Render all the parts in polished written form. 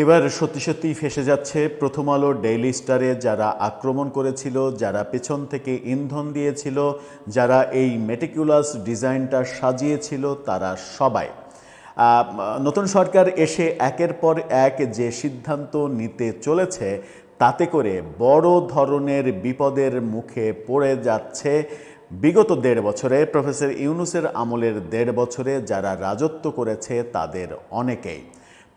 এবার সত্যি সত্যিই ফেঁসে যাচ্ছে প্রথম আলো ডেইলি স্টারে যারা আক্রমণ করেছিল, যারা পেছন থেকে ইন্ধন দিয়েছিল, যারা এই মেটিকুলাস ডিজাইনটা সাজিয়েছিল, তারা সবাই নতুন সরকার এসে একের পর এক যে সিদ্ধান্ত নিতে চলেছে তাতে করে বড় ধরনের বিপদের মুখে পড়ে যাচ্ছে বিগত ১.৫ বছরে, প্রফেসর ইউনূসের আমলের ১.৫ বছরে যারা রাজত্ব করেছে তাদের অনেকেই।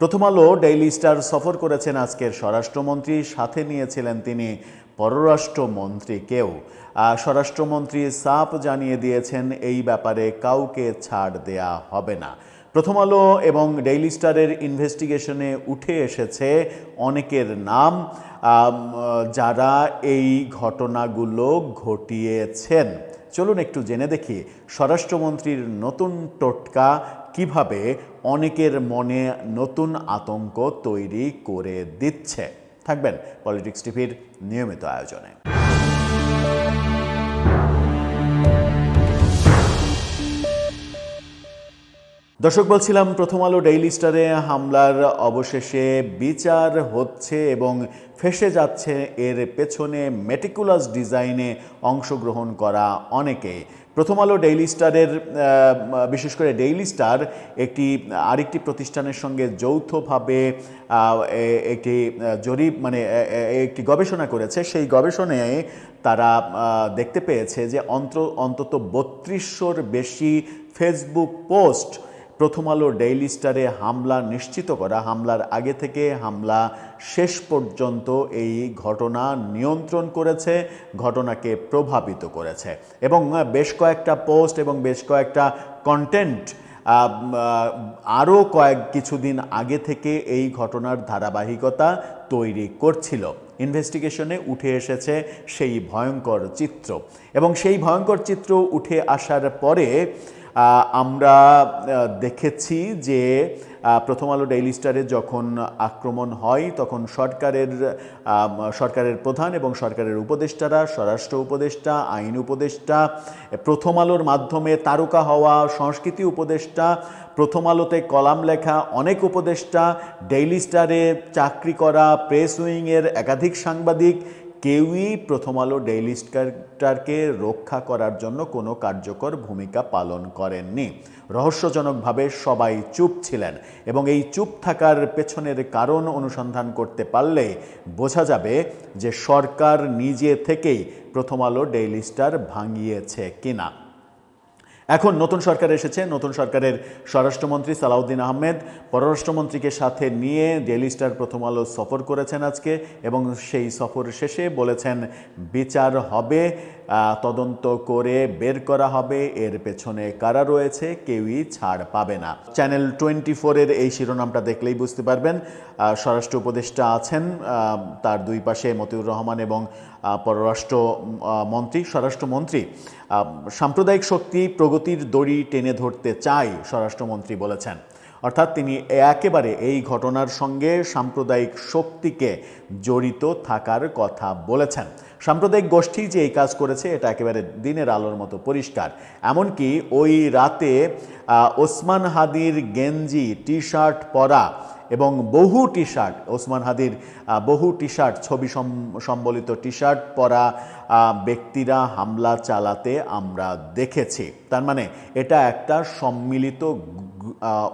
প্রথম আলো ডেইলি স্টার সফর করেছেন আজকের স্বরাষ্ট্রমন্ত্রী, সাথে নিয়েছিলেন তিনি পররাষ্ট্রমন্ত্রীকেও। স্বরাষ্ট্রমন্ত্রী সাফ জানিয়ে দিয়েছেন এই ব্যাপারে কাউকে ছাড় দেয়া হবে না। প্রথম আলো এবং ডেইলি স্টারের ইনভেস্টিগেশনে উঠে এসেছে অনেকের নাম যারা এই ঘটনাগুলো ঘটিয়েছেন। চলুন একটু জেনে দেখি স্বরাষ্ট্রমন্ত্রীর নতুন টোটকা কিভাবে অনেকের মনে নতুন আতঙ্ক তৈরি করে দিচ্ছে। থাকবেন পলিটিক্স টিভির নিয়মিত আয়োজনে। দর্শক, বলছিলাম প্রথম আলো ডেইলি স্টারে হামলার অবশেষে বিচার হচ্ছে এবং ফেঁসে যাচ্ছে এর পেছনে মেটিকুলাস ডিজাইনে অংশগ্রহণ করা অনেকেই। প্রথম আলো ডেইলি স্টারের বিশেষ করে ডেইলি স্টার আরেকটি প্রতিষ্ঠানের সঙ্গে যৌথভাবে একটি একটি গবেষণা করেছে। সেই গবেষণায় তারা দেখতে পেয়েছে যে অন্তত ৩২০০-র বেশি ফেসবুক পোস্ট প্রথম আলো ডেইলি স্টারে হামলা নিশ্চিত করা, হামলার আগে থেকে হামলা শেষ পর্যন্ত এই ঘটনা নিয়ন্ত্রণ করেছে, ঘটনাকে প্রভাবিত করেছে এবং বেশ কয়েকটা পোস্ট এবং বেশ কয়েকটা কন্টেন্ট আরও কিছুদিন আগে থেকে এই ঘটনার ধারাবাহিকতা তৈরি করছিল। ইনভেস্টিগেশনে উঠে এসেছে সেই ভয়ঙ্কর চিত্র এবং সেই ভয়ঙ্কর চিত্র উঠে আসার পরে আমরা দেখেছি যে প্রথম আলো ডেইলি স্টারে যখন আক্রমণ হয় তখন সরকারের প্রধান এবং সরকারের উপদেষ্টারা, স্বরাষ্ট্র উপদেষ্টা, আইন উপদেষ্টা, প্রথম আলোর মাধ্যমে তারকা হওয়া সংস্কৃতি উপদেষ্টা, প্রথম আলোতে কলাম লেখা অনেক উপদেষ্টা, ডেইলি স্টারে চাকরি করা প্রেস উইংয়ের একাধিক সাংবাদিক, কেউই প্রথম আলো ডেইলি স্টারকে রক্ষা করার জন্য কোনো কার্যকর ভূমিকা পালন করেননি। রহস্যজনকভাবে সবাই চুপ ছিলেন এবং এই চুপ থাকার পেছনের কারণ অনুসন্ধান করতে পারলে বোঝা যাবে যে সরকার নিজে থেকেই প্রথম আলো ডেইলি স্টার ভাঙিয়েছে কিনা। এখন নতুন সরকার এসেছে, নতুন সরকারের স্বরাষ্ট্রমন্ত্রী সালাউদ্দিন আহমেদ পররাষ্ট্রমন্ত্রীকে সাথে নিয়ে ডেইলি স্টার প্রথম আলো সফর করেছেন আজকে এবং সেই সফর শেষে বলেছেন বিচার হবে, তদন্ত করে বের করা হবে এর পেছনে কারা রয়েছে, কেউই ছাড় পাবে না। চ্যানেল 24-এর এই শিরোনামটা দেখলেই বুঝতে পারবেন। স্বরাষ্ট্র উপদেষ্টা আছেন, তার দুই পাশে মতিউর রহমান এবং স্বরাষ্ট্রমন্ত্রী। সাম্প্রদায়িক শক্তি প্রগতির দড়ি টেনে ধরতে চায়, স্বরাষ্ট্রমন্ত্রী বলেছেন। অর্থাৎ তিনি একেবারে এই ঘটনার সঙ্গে সাম্প্রদায়িক শক্তিকে জড়িত থাকার কথা বলেছেন। সাম্প্রদায়িক গোষ্ঠী যে এই কাজ করেছে এটা একেবারে দিনের আলোর মতো পরিষ্কার। এমনকি ওই রাতে ওসমান হাদির গেঞ্জি টি শার্ট পরা এবং বহু টি শার্ট, ওসমান হাদির বহু টি শার্ট, ছবি সম্বলিত টি শার্ট পরা ব্যক্তিরা হামলা চালাতে আমরা দেখেছি। তার মানে এটা একটা সম্মিলিত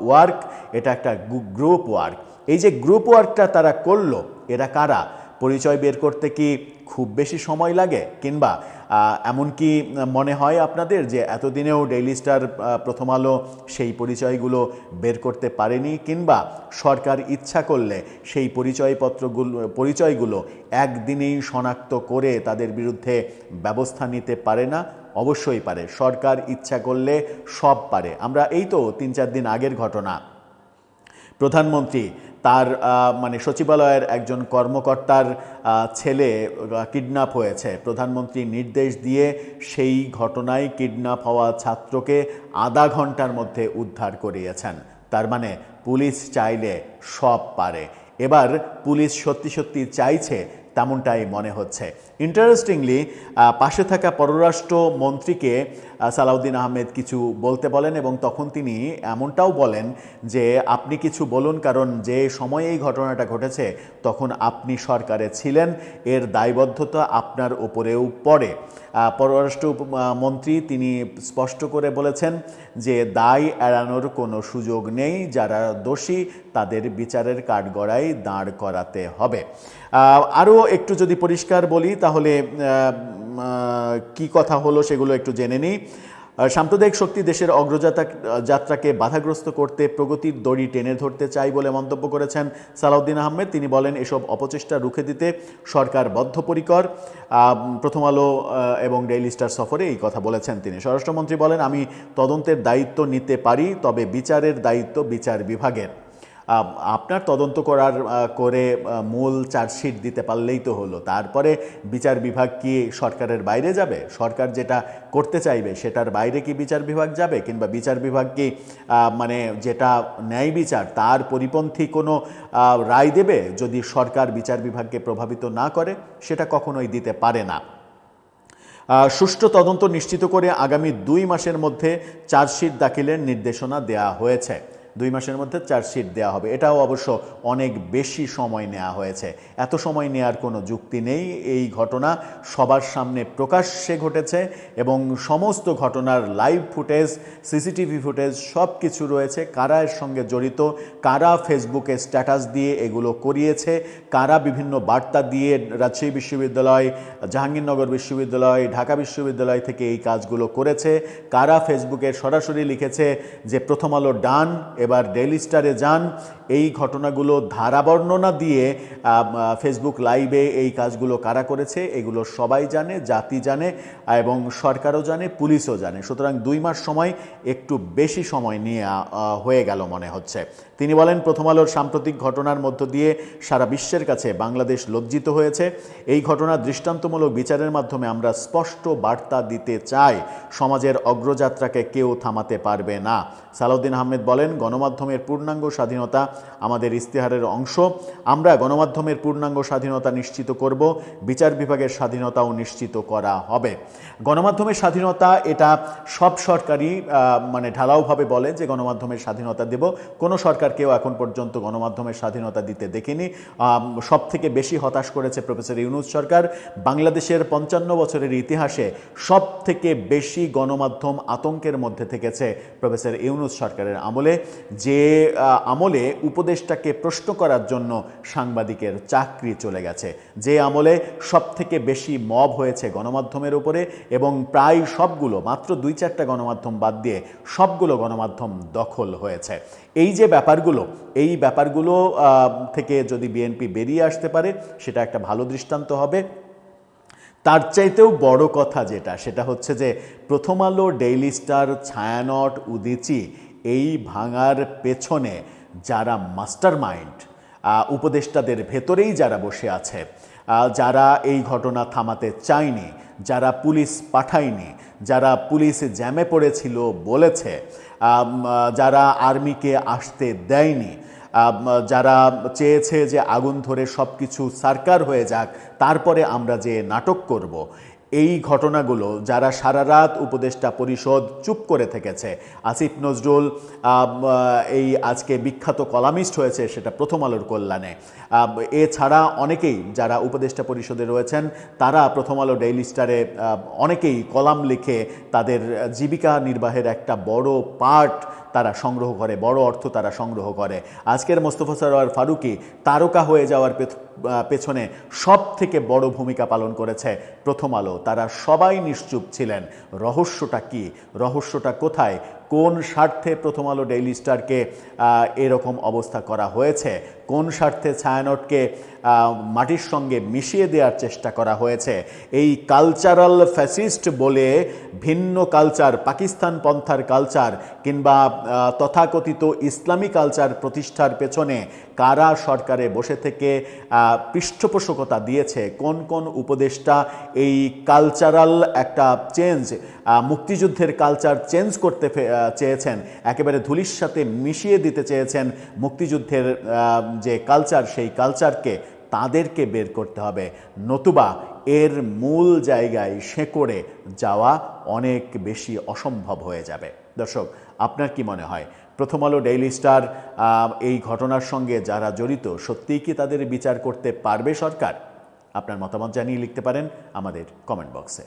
ওয়ার্ক, এটা একটা গ্রুপ ওয়ার্ক। এই যে গ্রুপ ওয়ার্কটা তারা করলো, এরা কারা? পরিচয় বের করতে কি খুব বেশি সময় লাগে? কিংবা এমন কি মনে হয় আপনাদের যে এতদিনেও ডেইলি স্টার প্রথম আলো সেই পরিচয়গুলো বের করতে পারেনি? কিংবা সরকার ইচ্ছা করলে সেই পরিচয়গুলো একদিনেই শনাক্ত করে তাদের বিরুদ্ধে ব্যবস্থা নিতে পারে না? অবশ্যই পারে। সরকার ইচ্ছা করলে সব পারে। আমরা এই তো ৩-৪ দিন আগের ঘটনা, প্রধানমন্ত্রী তার সচিবালয়ের একজন কর্মকর্তার ছেলে কিডন্যাপ হয়েছে। প্রধানমন্ত্রী নির্দেশ দিয়ে সেই ঘটনায় কিডন্যাপ হওয়া ছাত্রকে আধা ঘন্টার মধ্যে উদ্ধার করিয়েছেন। তার মানে পুলিশ চাইলে সব পারে। এবার পুলিশ সত্যি সত্যি চাইছে তেমনটাই মনে হচ্ছে। ইন্টারেস্টিংলি পাশে থাকা পররাষ্ট্র মন্ত্রীকে সালাউদ্দিন আহমেদ কিছু বলতে বলেন এবং তখন তিনি এমনটাও বলেন যে আপনি কিছু বলুন, কারণ যে সময়ে এই ঘটনাটা ঘটেছে তখন আপনি সরকারে ছিলেন, এর দায়বদ্ধতা আপনার উপরেও পড়ে। পররাষ্ট্র মন্ত্রী তিনি স্পষ্ট করে বলেছেন যে দায় এড়ানোর কোনো সুযোগ নেই, যারা দোষী তাদের বিচারের কাঠগড়ায় দাঁড় করাতে হবে। আরও একটু যদি পরিষ্কার বলি তাহলে কি কথা হলো সেগুলো একটু জেনে নিই। সাম্প্রদায়িক শক্তি দেশের যাত্রাকে বাধাগ্রস্ত করতে প্রগতির দড়ি টেনে ধরতে চাই বলে মন্তব্য করেছেন সালাউদ্দিন আহমেদ। তিনি বলেন এসব অপচেষ্টা রুখে দিতে সরকার বদ্ধপরিকর। প্রথম আলো এবং ডেইলি স্টার সফরে এই কথা বলেছেন তিনি। স্বরাষ্ট্রমন্ত্রী বলেন আমি তদন্তের দায়িত্ব নিতে পারি, তবে বিচারের দায়িত্ব বিচার বিভাগের। আপনার তদন্ত করে মূল চার্জশিট দিতে পারলেই তো হলো, তারপরে বিচার বিভাগ কি সরকারের বাইরে যাবে? সরকার যেটা করতে চাইবে সেটার বাইরে কি বিচার বিভাগ যাবে? কিংবা বিচার বিভাগ কি মানে যেটা ন্যায় বিচার তার পরিপন্থী কোনো রায় দেবে যদি সরকার বিচার বিভাগকে প্রভাবিত না করে? সেটা কখনোই দিতে পারে না। সুষ্ঠু তদন্ত নিশ্চিত করে আগামী 2 মাসের মধ্যে চার্জশিট দাখিলের নির্দেশনা দেওয়া হয়েছে। 2 মাসের মধ্যে চার্জশিট দেওয়া হবে, এটাও অবশ্য অনেক বেশি সময় নেওয়া হয়েছে। এত সময় নেওয়ার কোনো যুক্তি নেই। এই ঘটনা সবার সামনে প্রকাশ্যে ঘটেছে এবং সমস্ত ঘটনার লাইভ ফুটেজ, সিসিটিভি ফুটেজ সব কিছু রয়েছে। কারা এর সঙ্গে জড়িত, কারা ফেসবুকে স্ট্যাটাস দিয়ে এগুলো করিয়েছে, কারা বিভিন্ন বার্তা দিয়ে রাজশাহী বিশ্ববিদ্যালয়, জাহাঙ্গীরনগর বিশ্ববিদ্যালয়, ঢাকা বিশ্ববিদ্যালয় থেকে এই কাজগুলো করেছে, কারা ফেসবুকে সরাসরি লিখেছে যে প্রথম আলো ডান, এবার ডেইলি স্টারে যান, এই ঘটনাগুলো ধারা বর্ণনা দিয়ে ফেসবুক লাইভে এই কাজগুলো কারা করেছে এগুলো সবাই জানে, জাতি জানে এবং সরকারও জানে, পুলিশও জানে। সুতরাং 2 মাস সময় একটু বেশি সময় নিয়ে হয়ে গেল মনে হচ্ছে। তিনি বলেন প্রথম আলোর সাম্প্রতিক ঘটনার মধ্য দিয়ে সারা বিশ্বের কাছে বাংলাদেশ লজ্জিত হয়েছে। এই ঘটনা দৃষ্টান্তমূলক বিচারের মাধ্যমে আমরা স্পষ্ট বার্তা দিতে চাই, সমাজের অগ্রযাত্রাকে কেউ থামাতে পারবে না। সালাউদ্দিন আহমেদ বলেন গণমাধ্যমের পূর্ণাঙ্গ স্বাধীনতা আমাদের ইস্তেহারের অংশ। আমরা গণমাধ্যমের পূর্ণাঙ্গ স্বাধীনতা নিশ্চিত করব, বিচার বিভাগের স্বাধীনতাও নিশ্চিত করা হবে। গণমাধ্যমের স্বাধীনতা এটা সব সরকারই মানে ঢালাওভাবে বলে যে গণমাধ্যমের স্বাধীনতা দেব। কোনো সরকারকেও এখন পর্যন্ত গণমাধ্যমের স্বাধীনতা দিতে দেখিনি। সব থেকে বেশি হতাশ করেছে প্রফেসর ইউনূস সরকার। বাংলাদেশের 55 বছরের ইতিহাসে সব থেকে বেশি গণমাধ্যম আতঙ্কের মধ্যে থেকেছে প্রফেসর ইউনূস সরকারের আমলে, যে আমলে উপদেষ্টাকে প্রশ্ন করার জন্য সাংবাদিকের চাকরি চলে গেছে, যে আমলে সব থেকে বেশি মব হয়েছে গণমাধ্যমের উপরে এবং প্রায় সবগুলো, মাত্র 2-4টা গণমাধ্যম বাদ দিয়ে সবগুলো গণমাধ্যম দখল হয়েছে। এই যে ব্যাপারগুলো, এই ব্যাপারগুলো থেকে যদি বিএনপি বেরিয়ে আসতে পারে সেটা একটা ভালো দৃষ্টান্ত হবে। তার চাইতেও বড় কথা যেটা, সেটা হচ্ছে যে প্রথম আলো, ডেইলি স্টার, ছায়ানট, উদীচী এই ভাঙার পেছনে যারা মাস্টার মাইন্ড, উপদেষ্টাদের ভেতরেই যারা বসে আছে, যারা এই ঘটনা থামাতে চায়নি, যারা পুলিশ পাঠায়নি, যারা পুলিশ জ্যামে পড়েছিল বলেছে, যারা আর্মিকে আসতে দেয়নি, যারা চেয়েছে যে আগুন ধরে সব কিছু সারকার হয়ে যাক তারপরে আমরা যে নাটক করব, এই ঘটনাগুলো যারা সারা রাত উপদেষ্টা পরিষদ চুপ করে থেকেছে, আসিফ নজরুল এই আজকে বিখ্যাত কলামিস্ট হয়েছে সেটা প্রথম আলোর কল্যাণে, এছাড়া অনেকেই যারা উপদেষ্টা পরিষদে রয়েছেন তারা প্রথম আলো, ডেইলি স্টারে অনেকেই কলাম লিখে তাদের জীবিকা নির্বাহের একটা বড় পার্ট তারা সংগ্রহ করে, বড় অর্থ তারা সংগ্রহ করে। আজকের মোস্তফা সরোয়ার ফারুকী তারকা হয়ে যাওয়ার পেছনে সব থেকে বড় ভূমিকা পালন করেছে প্রথম আলো। তারা সবাই নিশ্চুপ ছিলেন। রহস্যটা কি, রহস্যটা কোথায়, কোন স্বার্থে প্রথম আলো, ডেইলি স্টারকে এরকম অবস্থা করা হয়েছে, কোন স্বার্থে ছায়ানটকে মাটির সঙ্গে মিশিয়ে দেওয়ার চেষ্টা করা হয়েছে? এই কালচারাল ফ্যাসিস্ট বলে ভিন্ন কালচার, পাকিস্তান পন্থার কালচার কিংবা তথাকথিত ইসলামী কালচার প্রতিষ্ঠার পেছনে কারা সরকারে বসে থেকে পৃষ্ঠপোষকতা দিয়েছে, কোন কোন উপদেষ্টা এই কালচারাল একটা চেঞ্জ, মুক্তিযুদ্ধের কালচার চেঞ্জ করতে চেয়েছেন, একেবারে ধুলির সাথে মিশিয়ে দিতে চেয়েছেন মুক্তিযুদ্ধের যে কালচার, সেই কালচারকে, তাদেরকে বের করতে হবে, নতুবা এর মূল জায়গায় শেকড়ে যাওয়া অনেক বেশি অসম্ভব হয়ে যাবে। দর্শক, আপনার কি মনে হয় প্রথম আলো ডেইলি স্টার এই ঘটনার সঙ্গে যারা জড়িত সত্যিই কি তাদের বিচার করতে পারবে সরকার? আপনার মতামত জানিয়ে লিখতে পারেন আমাদের কমেন্ট বক্সে।